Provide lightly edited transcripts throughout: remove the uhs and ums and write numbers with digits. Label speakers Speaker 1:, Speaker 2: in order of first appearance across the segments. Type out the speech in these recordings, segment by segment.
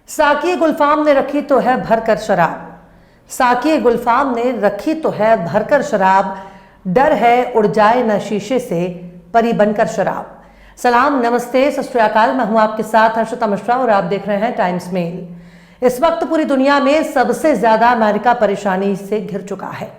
Speaker 1: साकी गुलफाम ने रखी तो है भरकर शराब। साकी गुलफाम ने रखी तो है भरकर शराब, डर है उड़ जाए न शीशे से परी बनकर शराब। सलाम, नमस्ते, सत श्री अकाल। मैं हूं आपके साथ हर्षिता मिश्रा और आप देख रहे हैं टाइम्स मेल। इस वक्त पूरी दुनिया में सबसे ज्यादा अमेरिका परेशानी से घिर चुका है।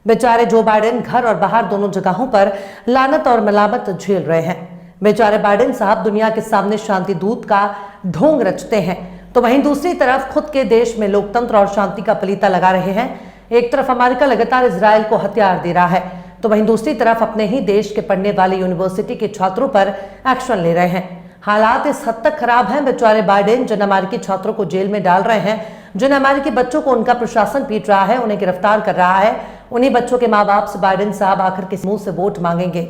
Speaker 1: बेचारे जो बाइडेन घर और बाहर दोनों जगहों पर लानत और मलामत झेल रहे हैं। बेचारे बाइडेन साहब दुनिया के सामने शांति दूत का ढोंग रचते हैं, तो वहीं दूसरी तरफ खुद के देश में लोकतंत्र और शांति का पलीता लगा रहे हैं। एक तरफ अमेरिका लगातार इजराइल को हथियार दे रहा है, तो वहीं दूसरी तरफ अपने ही देश के पढ़ने वाले यूनिवर्सिटी के छात्रों पर एक्शन ले रहे हैं। हालात इस हद तक खराब हैं, बेचारे बाइडेन जिन अमेरिकी छात्रों को जेल में डाल रहे हैं, जिन अमेरिकी बच्चों को उनका प्रशासन पीट रहा है, उन्हें गिरफ्तार कर रहा है, उन्हीं बच्चों के माँ बाप से बाइडेन साहब आखिर किस मुंह से वोट मांगेंगे।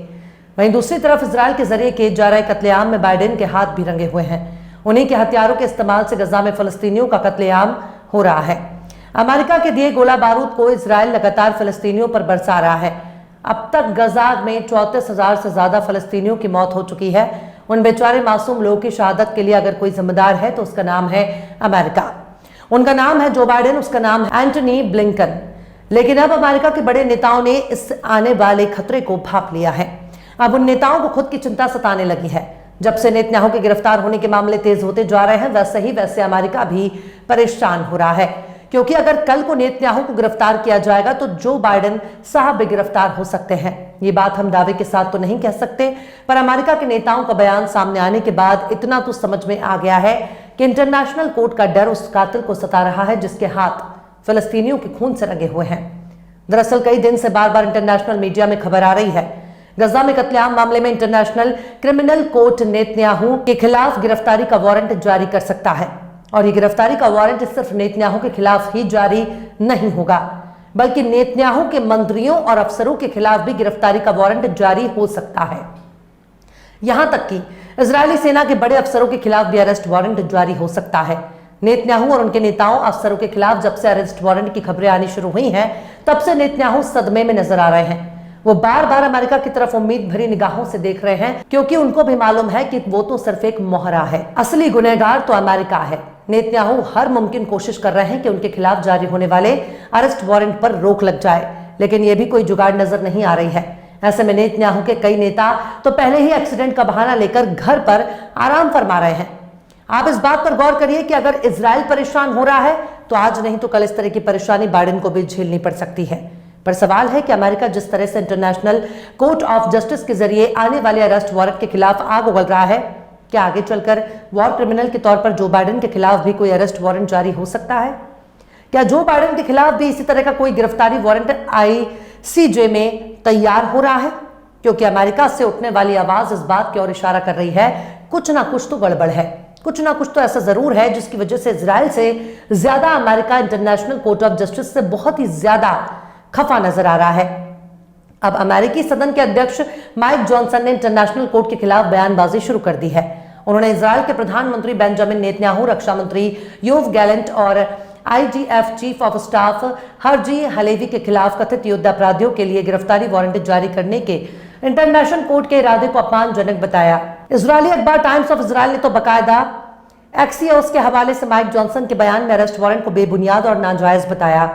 Speaker 1: वहीं दूसरी तरफ इजराइल के जरिए किए जा रहे कत्लेआम में बाइडेन के हाथ भी रंगे हुए हैं। उन्हीं के हथियारों के इस्तेमाल से गजा में फलस्तीनियों का कत्लेआम हो रहा है। अमेरिका के दिए गोला बारूद को इजराइल लगातार फलस्तीनियों पर बरसा रहा है। अब तक गजा में 34,000 से ज्यादा फलस्तीनियों की मौत हो चुकी है। उन बेचारे मासूम लोगों की शहादत के लिए अगर कोई जिम्मेदार है तो उसका नाम है अमेरिका। उनका नाम है जो बाइडेन, उसका नाम है एंटनी ब्लिंकन। लेकिन अब अमेरिका के बड़े नेताओं ने इस आने वाले खतरे को भांप लिया है। अब उन नेताओं को खुद की चिंता सताने लगी है। जब से नेतन्याहू के गिरफ्तार होने के मामले तेज होते जा रहे हैं, वैसे अमेरिका भी परेशान हो रहा है, क्योंकि अगर कल को नेतन्याहू को गिरफ्तार किया जाएगा तो जो बाइडेन साहब भी गिरफ्तार हो सकते हैं। ये बात हम दावे के साथ तो नहीं कह सकते, पर अमेरिका के नेताओं का बयान सामने आने के बाद इतना तो समझ में आ गया है कि इंटरनेशनल कोर्ट का डर उस कातिल को सता रहा है जिसके हाथ फिलिस्तीनियों के खून से रंगे हुए हैं। दरअसल कई दिन से बार बार इंटरनेशनल मीडिया में खबर आ रही है, गजा में कत्लेआम मामले में इंटरनेशनल क्रिमिनल कोर्ट नेतन्याहू के खिलाफ गिरफ्तारी का वारंट जारी कर सकता है। और ये गिरफ्तारी का वारंट सिर्फ नेतन्याहू के खिलाफ ही जारी नहीं होगा, बल्कि नेतन्याहू के मंत्रियों और अफसरों के खिलाफ भी गिरफ्तारी का वारंट जारी हो सकता है। यहां तक कि इजरायली सेना के बड़े अफसरों के खिलाफ भी अरेस्ट वारंट जारी हो सकता है। नेतन्याहू और उनके नेताओं अफसरों के खिलाफ जब से अरेस्ट वारंट की खबरें आनी शुरू हुई हैं, तब से नेतन्याहू सदमे में नजर आ रहे हैं। वो बार बार अमेरिका की तरफ उम्मीद भरी निगाहों से देख रहे हैं, क्योंकि उनको भी मालूम है कि वो तो सिर्फ एक मोहरा है, असली गुनहगार तो अमेरिका है। नेतन्याहू हर मुमकिन कोशिश कर रहे हैं कि उनके खिलाफ जारी होने वाले अरेस्ट वारंट पर रोक लग जाए, लेकिन यह भी कोई जुगाड़ नजर नहीं आ रही है। ऐसे में नेतन्याहू के कई नेता तो पहले ही एक्सीडेंट का बहाना लेकर घर पर आराम फरमा रहे हैं। आप इस बात पर गौर करिए कि अगर इजराइल परेशान हो रहा है तो आज नहीं तो कल इस तरह की परेशानी बाइडेन को भी झेलनी पड़ सकती है। पर सवाल है कि अमेरिका जिस तरह से इंटरनेशनल कोर्ट ऑफ जस्टिस के जरिए आने वाले अरेस्ट वारंट के खिलाफ आग उगल रहा है, क्या आगे चलकर वॉर क्रिमिनल के तौर पर जो बाइडेन के खिलाफ भी कोई अरेस्ट वारंट जारी हो सकता है? क्या जो बाइडेन के खिलाफ भी इसी तरह का कोई गिरफ्तारी वारंट ICJ में तैयार हो रहा है? क्योंकि अमेरिका से उठने वाली आवाज इस बात की ओर इशारा कर रही है, कुछ ना कुछ तो गड़बड़ है, कुछ ना कुछ तो ऐसा जरूर है जिसकी वजह से इजराइल से ज्यादा America international court of justice से बहुत ही ज्यादा खफा नजर आ रहा है। अब अमेरिकी सदन के अध्यक्ष माइक जॉनसन ने इंटरनेशनल कोर्ट के खिलाफ बयानबाजी शुरू कर दी है। उन्होंने इजराइल के प्रधानमंत्री बेंजामिन नेतन्याहू, रक्षा मंत्री योव गैलेंट और IDF chief of staff Herzi Halevi के खिलाफ कथित युद्ध अपराधियों के लिए गिरफ्तारी वारंट जारी करने के इंटरनेशनल कोर्ट के इरादे को अपमानजनक बताया। इजरायली अखबार टाइम्स ऑफ इजराइल ने तो बाकायदा एक्सियोस के हवाले से माइक जॉनसन के बयान में अरेस्ट वारंट को बेबुनियाद और नाजायज बताया।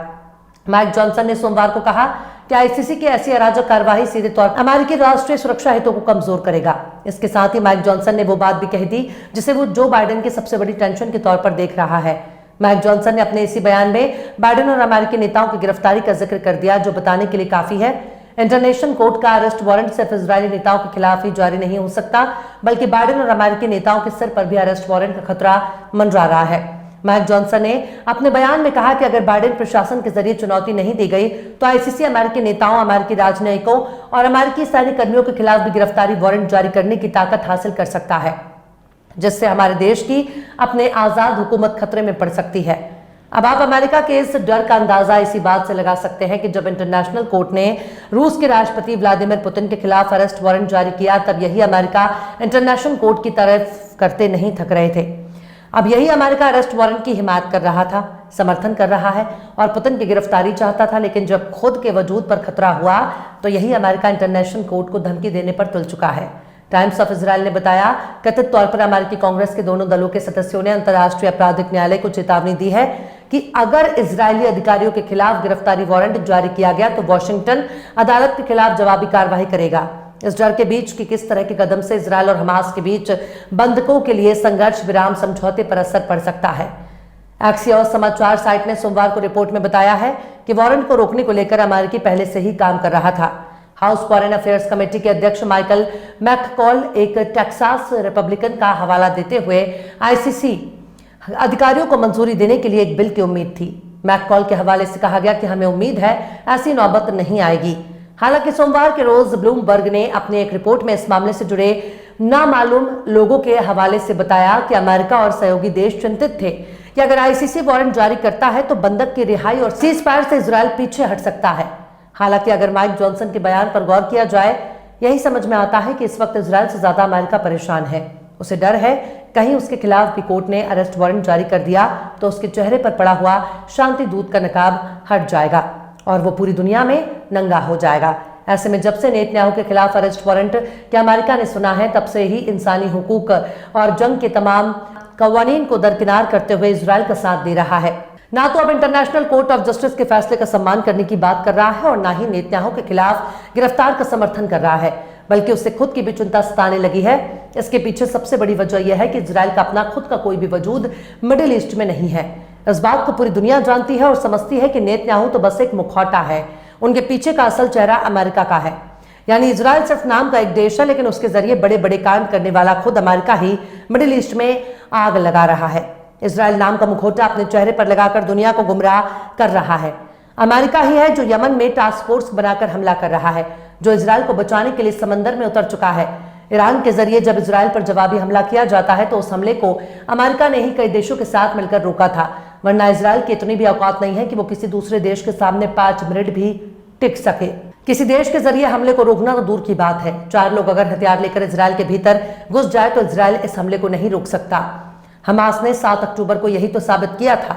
Speaker 1: माइक जॉनसन ने सोमवार को कहा कि ICC की ऐसी अराजक कार्रवाई सीधे तौर पर अमेरिकी राष्ट्रीय सुरक्षा हितों को कमजोर करेगा। इसके साथ ही माइक जॉनसन ने वो बात भी कह दी जिसे वो जो बाइडेन की सबसे बड़ी टेंशन के तौर पर देख रहा है। माइक जॉनसन ने अपने इसी बयान में बाइडेन और अमेरिकी नेताओं की गिरफ्तारी का जिक्र कर दिया, जो बताने के लिए काफी है। इंटरनेशनल कोर्ट का अरेस्ट वारंट सिर्फ इजरायली नेताओं के खिलाफ ही जारी नहीं हो सकता, बल्कि बाइडेन और अमेरिकी नेताओं के सिर पर भी अरेस्ट वारंट का खतरा मंडरा रहा है। माइक जॉनसन ने अपने बयान में कहा कि अगर बाइडेन प्रशासन के जरिए चुनौती नहीं दी गई तो ICC अमेरिकी नेताओं, अमेरिकी राजनयिकों और अमेरिकी सैनिक कर्मियों के खिलाफ भी गिरफ्तारी वारंट जारी करने की ताकत हासिल कर सकता है, जिससे हमारे देश की अपने आजाद हुकूमत खतरे में पड़ सकती है। अब आप अमेरिका के इस डर का अंदाजा इसी बात से लगा सकते हैं कि जब इंटरनेशनल कोर्ट ने रूस के राष्ट्रपति व्लादिमीर पुतिन के खिलाफ अरेस्ट वारंट जारी किया, तब यही अमेरिका इंटरनेशनल कोर्ट की तरफ करते नहीं थक रहे थे। अब यही अमेरिका अरेस्ट वारंट की हिमायत कर रहा था, समर्थन कर रहा है और पुतिन की गिरफ्तारी चाहता था। लेकिन जब खुद के वजूद पर खतरा हुआ तो यही अमेरिका इंटरनेशनल कोर्ट को धमकी देने पर तुल चुका है। टाइम्स ऑफ इजराइल ने बताया, कथित तौर पर अमेरिकी कांग्रेस के दोनों दलों के सदस्यों ने अंतर्राष्ट्रीय आपराधिक न्यायालय को चेतावनी दी है कि अगर इजरायली अधिकारियों के खिलाफ गिरफ्तारी वारंट जारी किया गया तो वॉशिंगटन अदालत के खिलाफ जवाबी कार्रवाई करेगा। इस डर के बीच कि किस तरह के कदम से इजरायल और हमास के बीच बंधकों के लिए संघर्ष विराम समझौते पर असर पड़ सकता है। एक्सियोस समाचार साइट ने सोमवार को रिपोर्ट में बताया है कि वारंट को रोकने को लेकर अमेरिकी पहले से ही काम कर रहा था। हाउस फॉरेन अफेयर्स कमेटी के अध्यक्ष माइकल मैककॉल एक टेक्सास रिपब्लिकन का हवाला देते हुए आईसीसी अधिकारियों को मंजूरी देने के लिए एक बिल की उम्मीद थी। मैककॉल के हवाले से कहा गया कि हमें उम्मीद है ऐसी नौबत नहीं आएगी। हालांकि सोमवार के रोज ब्लूमबर्ग ने अपनी एक रिपोर्ट में इस मामले से जुड़े नामालूम लोगों के हवाले से बताया कि अमेरिका और सहयोगी देश चिंतित थे कि अगर आईसीसी वारंट जारी करता है तो बंधक की रिहाई और सीज फायर से इजरायल पीछे हट सकता है। हालांकि अगर माइक जॉनसन के बयान पर गौर किया जाए, यही समझ में आता है कि इस वक्त इजरायल से ज्यादा अमेरिका परेशान है। उसे डर है कहीं उसके खिलाफ भी कोर्ट ने अरेस्ट वारंट जारी कर दिया तो उसके चेहरे पर पड़ा हुआ शांति दूत का नकाब हट जाएगा और वो पूरी दुनिया में नंगा हो जाएगा। ऐसे में जब से नेतन्याहू के खिलाफ अरेस्ट वारंट के अमेरिका ने सुना है, तब से ही इंसानी हुकूक और जंग के तमाम कवानीन को दरकिनार करते हुए इजरायल का साथ दे रहा है। ना तो अब इंटरनेशनल कोर्ट ऑफ जस्टिस के फैसले का सम्मान करने की बात कर रहा है और ना ही नेतन्याहू के खिलाफ गिरफ्तार का समर्थन कर रहा है, बल्कि उससे खुद की भी चिंता सताने लगी है। इसके पीछे सबसे बड़ी वजह यह है कि इजरायल का अपना खुद का कोई भी वजूद मिडिल ईस्ट में नहीं है। इस बात को पूरी दुनिया जानती है और समझती है कि नेतन्याहू तो बस एक मुखौटा है, उनके पीछे का असल चेहरा अमेरिका का है। यानी इजरायल सिर्फ नाम का एक देश है, लेकिन उसके जरिए बड़े बड़े कांड करने वाला खुद अमेरिका ही मिडिल ईस्ट में आग लगा रहा है। इजरायल नाम का मुखौटा अपने चेहरे पर लगाकर दुनिया को गुमराह कर रहा है। अमेरिका ही है जो यमन में टास्क फोर्स बनाकर हमला कर रहा है, जो इजरायल को बचाने के लिए समंदर में उतर चुका है। ईरान के जरिए जब इजरायल पर जवाबी हमला किया जाता है तो उस हमले को अमेरिका ने ही कई देशों के साथ मिलकर रोका था, वरना इजरायल की इतनी भी औकात नहीं है कि वो किसी दूसरे देश के सामने 5 मिनट भी टिक सके। किसी देश के जरिए हमले को रोकना तो दूर की बात है, 4 लोग अगर हथियार लेकर इजरायल के भीतर घुस जाए तो इजरायल इस हमले को नहीं रोक सकता। हमास ने 7 अक्टूबर को यही तो साबित किया था।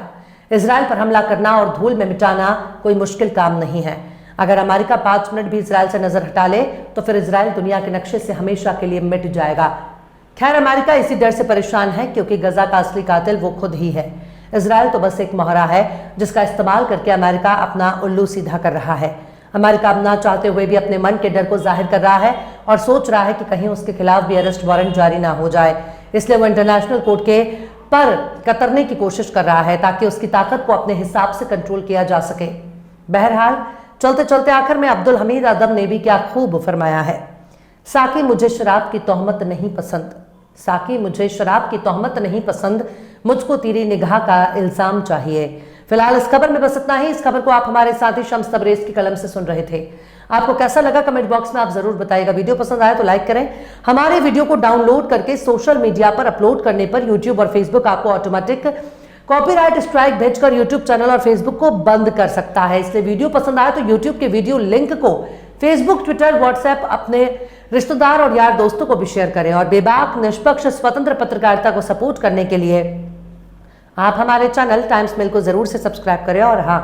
Speaker 1: इजरायल पर हमला करना और धूल में मिटाना कोई मुश्किल काम नहीं है। अगर अमेरिका 5 मिनट भी इजरायल से नजर हटा ले तो फिर इजरायल दुनिया के नक्शे से हमेशा के लिए मिट जाएगा। खैर, अमेरिका इसी डर से परेशान है क्योंकि गजा का असली कातिल वो खुद ही है। इजरायल तो बस एक मोहरा है जिसका इस्तेमाल करके अमेरिका अपना उल्लू सीधा कर रहा है। अमेरिका अब ना चाहते हुए भी अपने मन के डर को जाहिर कर रहा है और सोच रहा है कि कहीं उसके खिलाफ भी अरेस्ट वारंट जारी ना हो जाए, इसलिए वो इंटरनेशनल कोर्ट के पर कतरने की कोशिश कर रहा है ताकि उसकी ताकत को अपने हिसाब से कंट्रोल किया जा सके। बहरहाल, चलते चलते आखिर में अब्दुल हमीद आदम ने भी क्या खूब फरमाया है, साकी मुझे शराब की तोहमत नहीं पसंद, साकी मुझे शराब की तोहमत नहीं पसंद, मुझको तेरी निगाह का इल्जाम चाहिए। फिलहाल इस खबर में बस इतना ही। इस खबर को आप हमारे साथी शम्स तबरेज की कलम से सुन रहे थे। आपको कैसा लगा कमेंट बॉक्स में आप जरूर बताइएगा। वीडियो पसंद आया तो लाइक करें। हमारे वीडियो को डाउनलोड करके सोशल मीडिया पर अपलोड करने पर यूट्यूब और फेसबुक आपको ऑटोमेटिक कॉपीराइट स्ट्राइक भेजकर यूट्यूब चैनल और फेसबुक को बंद कर सकता है। इसलिए वीडियो पसंद आया तो यूट्यूब के वीडियो लिंक को फेसबुक, ट्विटर, व्हाट्सएप अपने रिश्तेदार और यार दोस्तों को भी शेयर करें। और बेबाक, निष्पक्ष, स्वतंत्र पत्रकारिता को सपोर्ट करने के लिए आप हमारे चैनल टाइम्स मेल को जरूर से सब्सक्राइब करें और हाँ,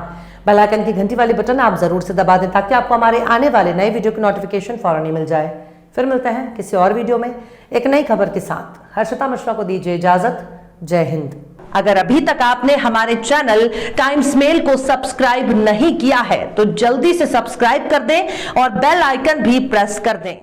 Speaker 1: बेल आइकन की घंटी वाली बटन आप जरूर से दबा दें ताकि आपको हमारे आने वाले नए वीडियो की नोटिफिकेशन फौरन ही मिल जाए। फिर मिलते हैं किसी और वीडियो में एक नई खबर के साथ। हर्षिता मिश्रा को दीजिए इजाजत। जय हिंद। अगर अभी तक आपने हमारे चैनल टाइम्स मेल को सब्सक्राइब नहीं किया है तो जल्दी से सब्सक्राइब कर दें और बेल आइकन भी प्रेस कर दें।